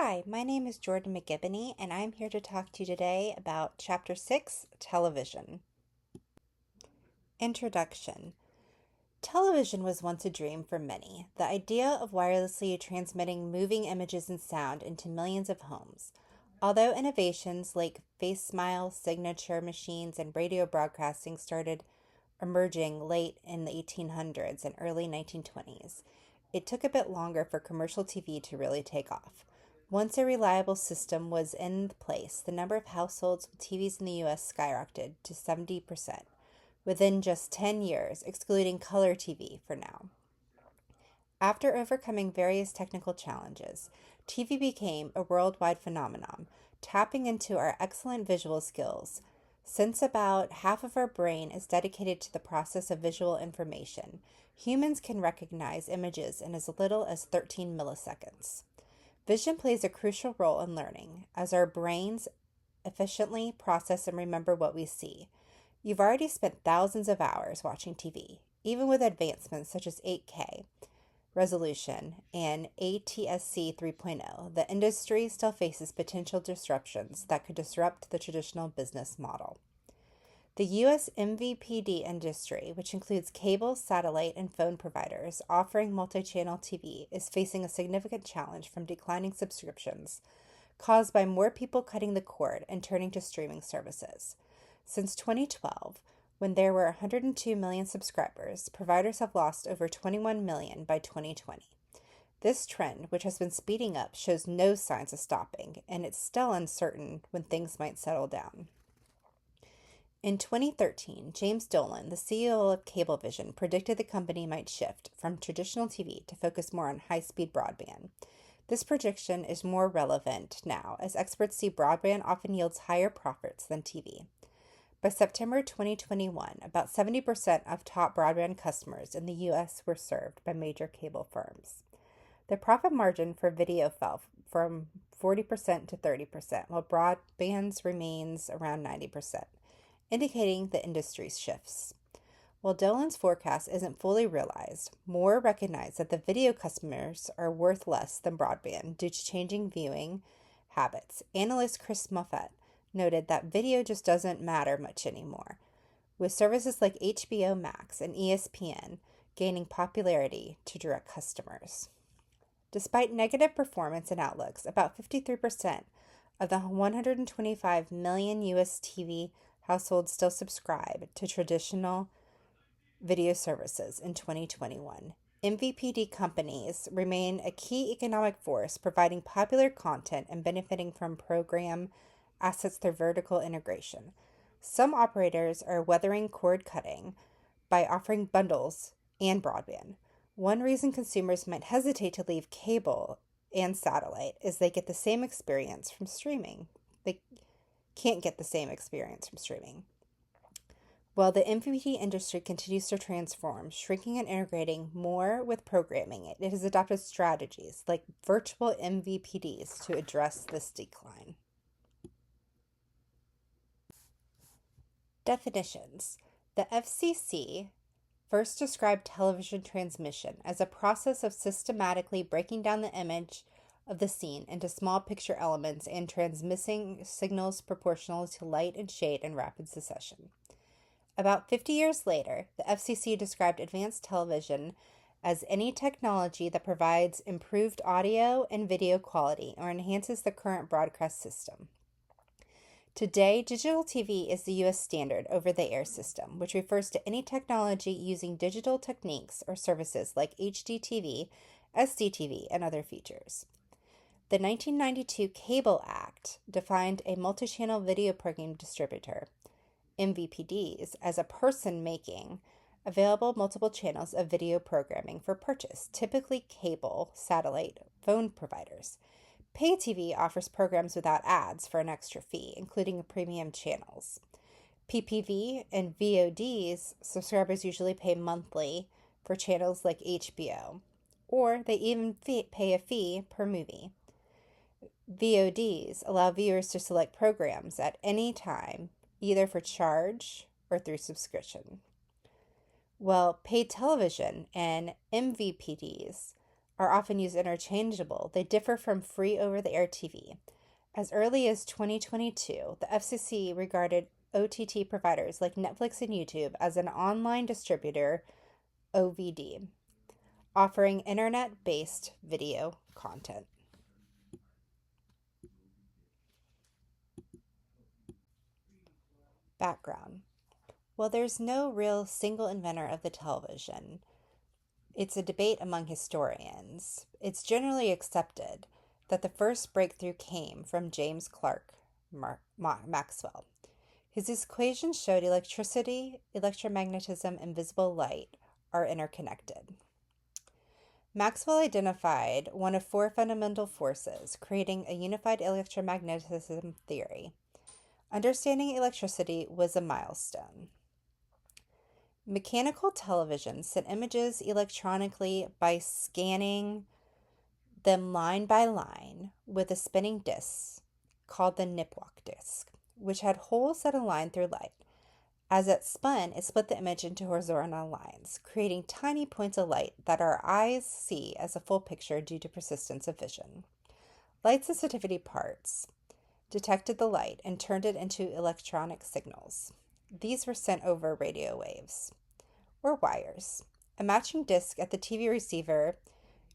Hi, my name is Jordan McGiboney, and I'm here to talk to you today about Chapter 6 Television. Introduction. Television was once a dream for many, the idea of wirelessly transmitting moving images and sound into millions of homes. Although innovations like face smile, signature machines, and radio broadcasting started emerging late in the 1800s and early 1920s, it took a bit longer for commercial TV to really take off. Once a reliable system was in place, the number of households with TVs in the U.S. skyrocketed to 70% within just 10 years, excluding color TV for now. After overcoming various technical challenges, TV became a worldwide phenomenon, tapping into our excellent visual skills. Since about half of our brain is dedicated to the process of visual information, humans can recognize images in as little as 13 milliseconds. Vision plays a crucial role in learning, as our brains efficiently process and remember what we see. You've already spent thousands of hours watching TV. Even with advancements such as 8K resolution and ATSC 3.0, the industry still faces potential disruptions that could disrupt the traditional business model. The U.S. MVPD industry, which includes cable, satellite, and phone providers offering multi-channel TV, is facing a significant challenge from declining subscriptions caused by more people cutting the cord and turning to streaming services. Since 2012, when there were 102 million subscribers, providers have lost over 21 million by 2020. This trend, which has been speeding up, shows no signs of stopping, and it's still uncertain when things might settle down. In 2013, James Dolan, the CEO of Cablevision, predicted the company might shift from traditional TV to focus more on high-speed broadband. This prediction is more relevant now, as experts see broadband often yields higher profits than TV. By September 2021, about 70% of top broadband customers in the U.S. were served by major cable firms. The profit margin for video fell from 40% to 30%, while broadband remains around 90%. Indicating the industry's shifts. While Dolan's forecast isn't fully realized, more recognize that the video customers are worth less than broadband due to changing viewing habits. Analyst Chris Moffett noted that video just doesn't matter much anymore, with services like HBO Max and ESPN gaining popularity to direct customers. Despite negative performance and outlooks, about 53% of the 125 million U.S. TV households still subscribe to traditional video services in 2021. MVPD companies remain a key economic force, providing popular content and benefiting from program assets through vertical integration. Some operators are weathering cord cutting by offering bundles and broadband. One reason consumers might hesitate to leave cable and satellite is they get the same experience from streaming. They can't get the same experience from streaming. While the MVPD industry continues to transform, shrinking and integrating more with programming, it has adopted strategies like virtual MVPDs to address this decline. Definitions. The FCC first described television transmission as a process of systematically breaking down the image of the scene into small picture elements and transmitting signals proportional to light and shade in rapid succession. About 50 years later, the FCC described advanced television as any technology that provides improved audio and video quality or enhances the current broadcast system. Today, digital TV is the U.S. standard over-the-air system, which refers to any technology using digital techniques or services like HDTV, SDTV, and other features. The 1992 Cable Act defined a multi-channel video program distributor, MVPDs, as a person making available multiple channels of video programming for purchase, typically cable, satellite, phone providers. Pay TV offers programs without ads for an extra fee, including premium channels. PPV and VODs, subscribers usually pay monthly for channels like HBO, or they even pay a fee per movie. VODs allow viewers to select programs at any time, either for charge or through subscription. Well, paid television and MVPDs are often used interchangeable, they differ from free over-the-air TV. As early as 2022, the FCC regarded OTT providers like Netflix and YouTube as an online distributor, OVD, offering internet-based video content. Background. Well, there's no real single inventor of the television. It's a debate among historians. It's generally accepted that the first breakthrough came from James Clerk Maxwell. His equations showed electricity, electromagnetism, and visible light are interconnected. Maxwell identified one of four fundamental forces, creating a unified electromagnetism theory. Understanding electricity was a milestone. Mechanical television sent images electronically by scanning them line by line with a spinning disc called the Nipwack disc, which had holes that aligned through light. As it spun, it split the image into horizontal lines, creating tiny points of light that our eyes see as a full picture due to persistence of vision. Light sensitivity parts detected the light and turned it into electronic signals. These were sent over radio waves or wires. A matching disc at the TV receiver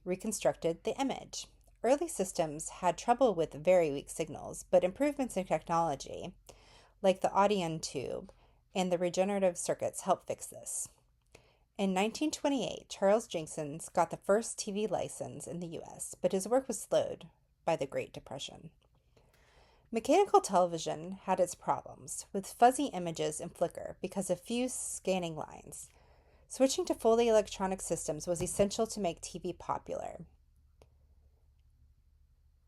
reconstructed the image. Early systems had trouble with very weak signals, but improvements in technology, like the Audion tube and the regenerative circuits, helped fix this. In 1928, Charles Jenkins got the first TV license in the U.S., but his work was slowed by the Great Depression. Mechanical television had its problems, with fuzzy images and flicker because of few scanning lines. Switching to fully electronic systems was essential to make TV popular.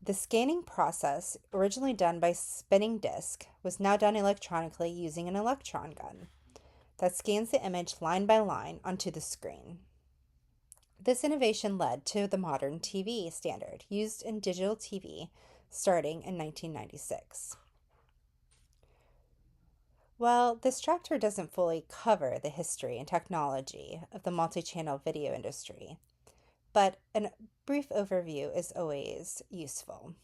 The scanning process, originally done by spinning disc, was now done electronically using an electron gun that scans the image line by line onto the screen. This innovation led to the modern TV standard, used in digital TV starting in 1996. Well, this chapter doesn't fully cover the history and technology of the multi-channel video industry, but a brief overview is always useful.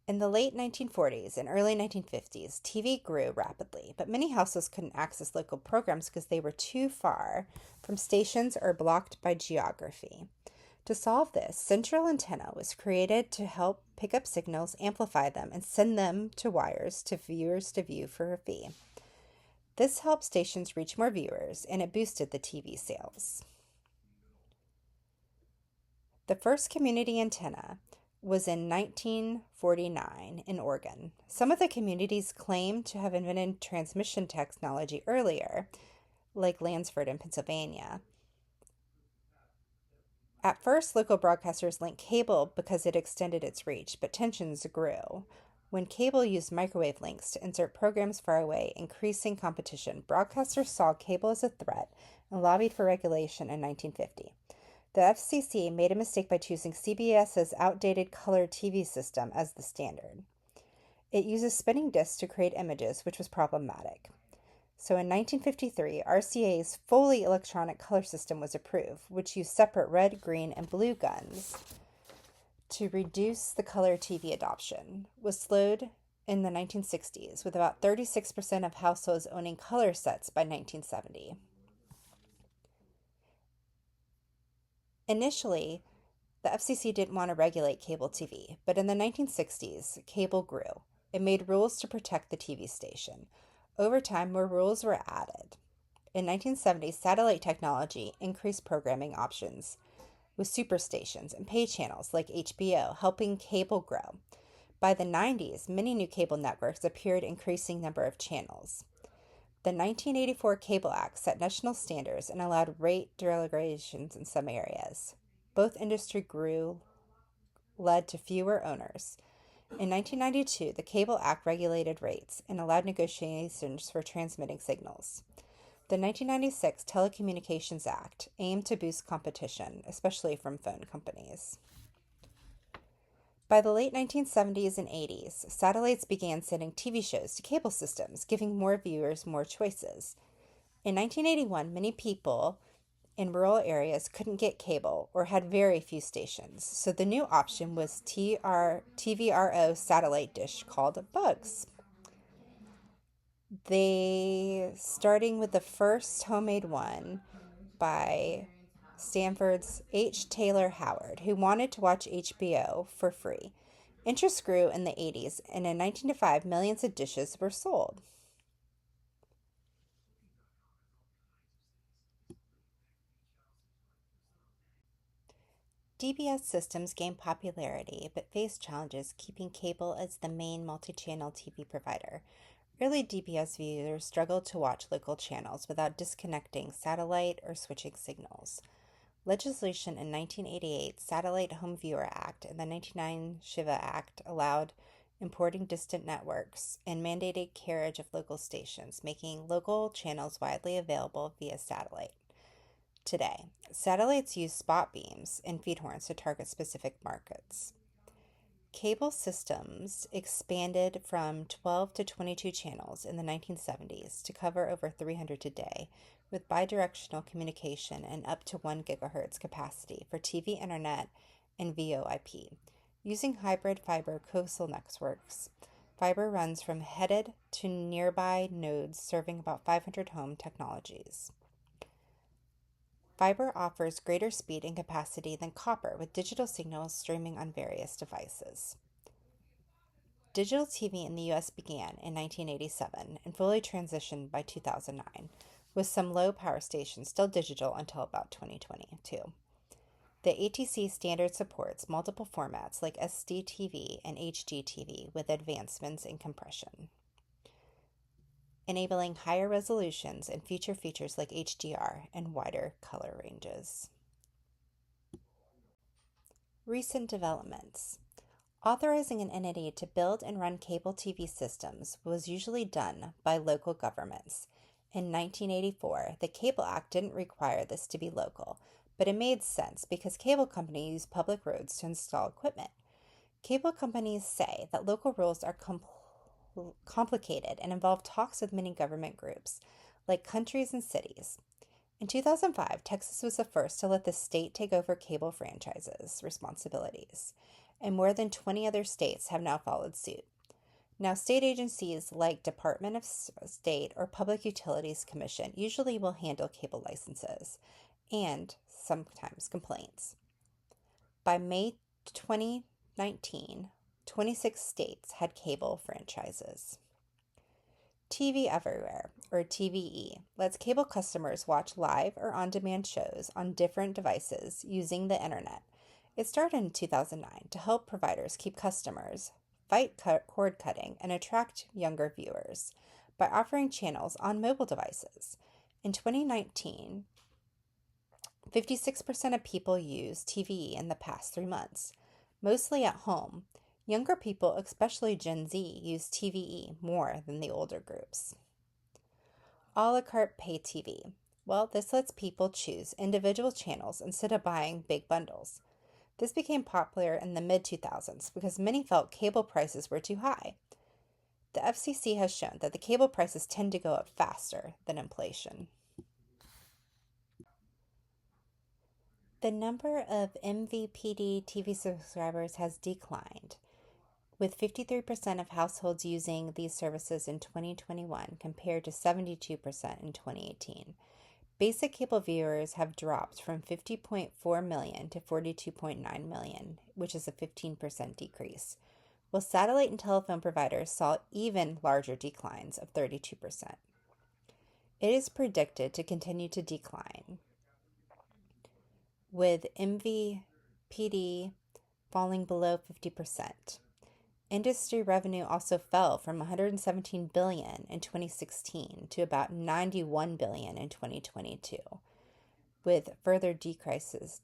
In the late 1940s and early 1950s, TV grew rapidly, but many households couldn't access local programs because they were too far from stations or blocked by geography. To solve this, central antenna was created to help pick up signals, amplify them, and send them to wires to viewers to view for a fee. This helped stations reach more viewers, and it boosted the TV sales. The first community antenna was in 1949 in Oregon. Some of the communities claim to have invented transmission technology earlier, like Lansford in Pennsylvania. At first, local broadcasters linked cable because it extended its reach, but tensions grew when cable used microwave links to insert programs far away, increasing competition. Broadcasters saw cable as a threat and lobbied for regulation in 1950. The FCC made a mistake by choosing CBS's outdated color TV system as the standard. It uses spinning discs to create images, which was problematic. So in 1953, RCA's fully electronic color system was approved, which used separate red, green, and blue guns to reduce the color TV adoption. Was slowed in the 1960s, with about 36% of households owning color sets by 1970. Initially, the FCC didn't want to regulate cable TV, but in the 1960s, cable grew. It made rules to protect the TV station. Over time, more rules were added. In 1970, satellite technology increased programming options with superstations and pay channels like HBO, helping cable grow. By the 90s, many new cable networks appeared, increasing number of channels. The 1984 Cable Act set national standards and allowed rate derogations in some areas. Both industry grew, led to fewer owners. In 1992, the Cable Act regulated rates and allowed negotiations for transmitting signals. The 1996 Telecommunications Act aimed to boost competition, especially from phone companies. By the late 1970s and 80s, satellites began sending TV shows to cable systems, giving more viewers more choices. In 1981, many people in rural areas couldn't get cable or had very few stations, so the new option was TVRO satellite dish called Bugs. They starting with the first homemade one by Stanford's H. Taylor Howard, who wanted to watch HBO for free. Interest grew in the 80s, and in 1905, millions of dishes were sold. DBS systems gained popularity but faced challenges keeping cable as the main multi channel TV provider. Early DBS viewers struggled to watch local channels without disconnecting satellite or switching signals. Legislation in 1988, Satellite Home Viewer Act, and the 1999 Shiva Act allowed importing distant networks and mandated carriage of local stations, making local channels widely available via satellite. Today, satellites use spot beams and feed horns to target specific markets. Cable systems expanded from 12 to 22 channels in the 1970s to cover over 300 today, with bidirectional communication and up to 1 gigahertz capacity for TV, internet, and VoIP. Using hybrid fiber coaxial networks, fiber runs from headed to nearby nodes serving about 500 home technologies. Fiber offers greater speed and capacity than copper, with digital signals streaming on various devices. Digital TV in the US began in 1987 and fully transitioned by 2009, with some low power stations still digital until about 2022. The ATC standard supports multiple formats like SD-TV and HDTV with advancements in compression, enabling higher resolutions and features like HDR and wider color ranges. Recent developments. Authorizing an entity to build and run cable TV systems was usually done by local governments. In 1984, the Cable Act didn't require this to be local, but it made sense because cable companies use public roads to install equipment. Cable companies say that local rules are complicated and involve talks with many government groups, like countries and cities. In 2005, Texas was the first to let the state take over cable franchises responsibilities, and more than 20 other states have now followed suit. Now, state agencies like Department of State or Public Utilities Commission usually will handle cable licenses and sometimes complaints. By May 2019, 26 states had cable franchises. TV Everywhere, or TVE, lets cable customers watch live or on-demand shows on different devices using the internet. It started in 2009 to help providers keep customers, fight cord cutting, and attract younger viewers by offering channels on mobile devices. In 2019, 56% of people used TVE in the past 3 months, mostly at home. Younger people, especially Gen Z, use TVE more than the older groups. A la carte pay TV. Well, this lets people choose individual channels instead of buying big bundles. This became popular in the mid-2000s because many felt cable prices were too high. The FCC has shown that the cable prices tend to go up faster than inflation. The number of MVPD TV subscribers has declined, with 53% of households using these services in 2021 compared to 72% in 2018. Basic cable viewers have dropped from 50.4 million to 42.9 million, which is a 15% decrease, while satellite and telephone providers saw even larger declines of 32%. It is predicted to continue to decline, with MVPD falling below 50%. Industry revenue also fell from $117 billion in 2016 to about $91 billion in 2022, with further decreases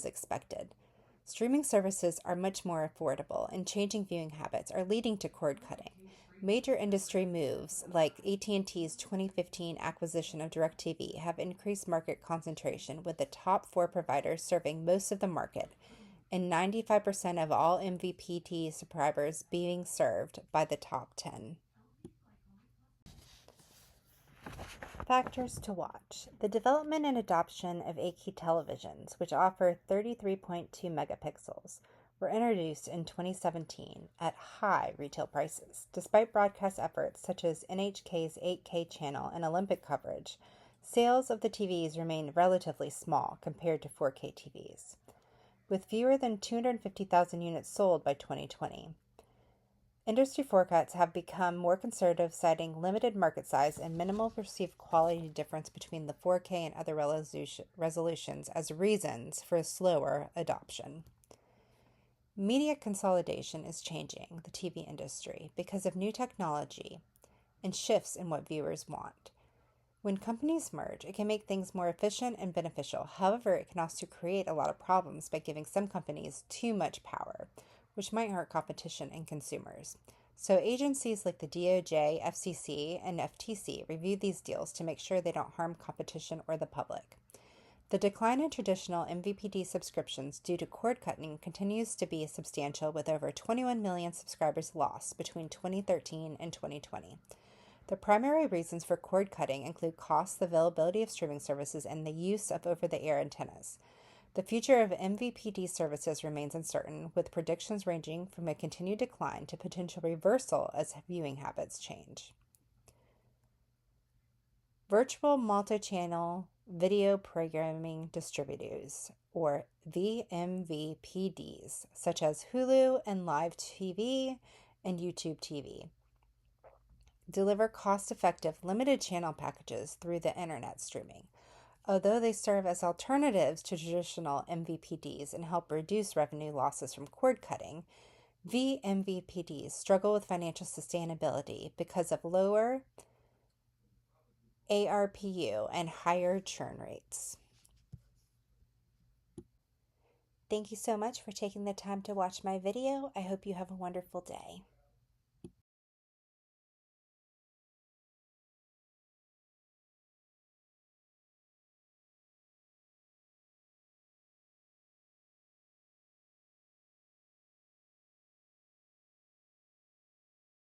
expected. Streaming services are much more affordable, and changing viewing habits are leading to cord cutting. Major industry moves like AT&T's 2015 acquisition of DirecTV have increased market concentration, with the top 4 providers serving most of the market and 95% of all MVPD subscribers being served by the top 10. Factors to watch. The development and adoption of 8K televisions, which offer 33.2 megapixels, were introduced in 2017 at high retail prices. Despite broadcast efforts such as NHK's 8K channel and Olympic coverage, sales of the TVs remain relatively small compared to 4K TVs, with fewer than 250,000 units sold by 2020. Industry forecasts have become more conservative, citing limited market size and minimal perceived quality difference between the 4K and other resolutions as reasons for a slower adoption. Media consolidation is changing the TV industry because of new technology and shifts in what viewers want. When companies merge, it can make things more efficient and beneficial. However, it can also create a lot of problems by giving some companies too much power, which might hurt competition and consumers. So agencies like the DOJ, FCC, and FTC review these deals to make sure they don't harm competition or the public. The decline in traditional MVPD subscriptions due to cord cutting continues to be substantial, with over 21 million subscribers lost between 2013 and 2020. The primary reasons for cord cutting include cost, the availability of streaming services, and the use of over-the-air antennas. The future of MVPD services remains uncertain, with predictions ranging from a continued decline to potential reversal as viewing habits change. Virtual multi-channel video programming distributors, or VMVPDs, such as Hulu and Live TV and YouTube TV, deliver cost-effective limited channel packages through the internet streaming. Although they serve as alternatives to traditional MVPDs and help reduce revenue losses from cord cutting, VMVPDs struggle with financial sustainability because of lower ARPU and higher churn rates. Thank you so much for taking the time to watch my video. I hope you have a wonderful day.